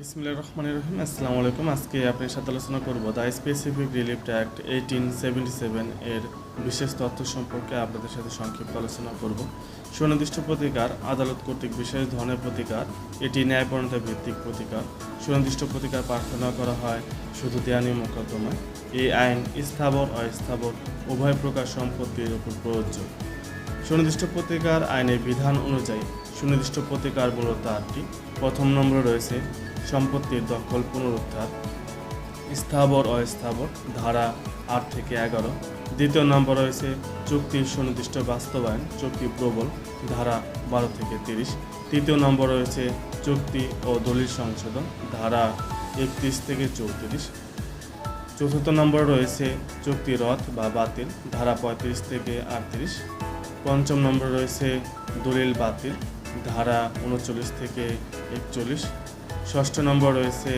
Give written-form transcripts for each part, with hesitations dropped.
বিসমিল্লাহির রহমানির রহিম। আসসালামু আলাইকুম। আজকে আপনার সাথে আলোচনা করব দ্য স্পেসিফিক রিলিফ অ্যাক্ট 1877 এর বিশেষ তথ্য সম্পর্কে আপনাদের সাথে সংক্ষিপ্ত আলোচনা করব। সুনির্দিষ্ট প্রতিকার আদালত কর্তৃক বিশেষ ধরনের প্রতিকার, এটি ন্যায়পরণতা ভিত্তিক প্রতিকার। সুনির্দিষ্ট প্রতিকার প্রার্থনা করা হয় শুধু দেওয়ানি মোকদ্দমায়। এই আইন স্থাবর অস্থাবর উভয় প্রকার সম্পত্তির উপর প্রযোজ্য। সুনির্দিষ্ট প্রতিকার আইনের বিধান অনুযায়ী সুনির্দিষ্ট প্রতিকার মূলত 8টি। প্রথম নম্বরে রয়েছে সম্পত্তির দখল পুনরুদ্ধার, স্থাবর অস্থাবর, ধারা 8 থেকে 11। দ্বিতীয় নম্বর রয়েছে চুক্তির সুনির্দিষ্ট বাস্তবায়ন, চুক্তি প্রবল, ধারা 12 থেকে 30। তৃতীয় নম্বর রয়েছে চুক্তি ও দলিল সংশোধন, ধারা 31 থেকে 34। চতুর্থ নম্বর রয়েছে চুক্তি রদ বা বাতিল, ধারা 35 থেকে 38। পঞ্চম নম্বর রয়েছে দলিল বাতিল, ধারা 39 থেকে 41। ষষ্ঠ নম্বর রয়েছে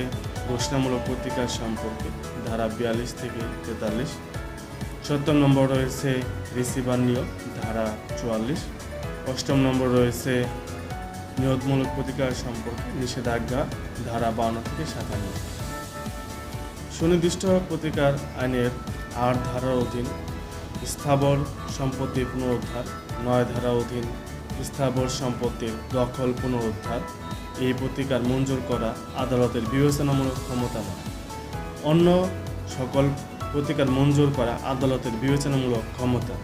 ঘোষণামূলক প্রতিকার সম্পর্কে, ধারা 42 থেকে 43। সপ্তম নম্বর রয়েছে রিসিভার নিয়োগ, ধারা 44। অষ্টম নম্বর রয়েছে নিয়োগমূলক প্রতিকার সম্পর্কে নিষেধাজ্ঞা, ধারা 52 থেকে 57। সুনির্দিষ্ট প্রতিকার আইনের 8 ধারার অধীন স্থাবর সম্পত্তির পুনরুদ্ধার, 9 ধারা অধীন স্থাবর সম্পত্তির দখল পুনরুদ্ধার। এই প্রতিকার মঞ্জুর করা আদালতের বিবেচনামূলক ক্ষমতা নয়। অন্য সকল প্রতিকার মঞ্জুর করা আদালতের বিবেচনামূলক ক্ষমতা।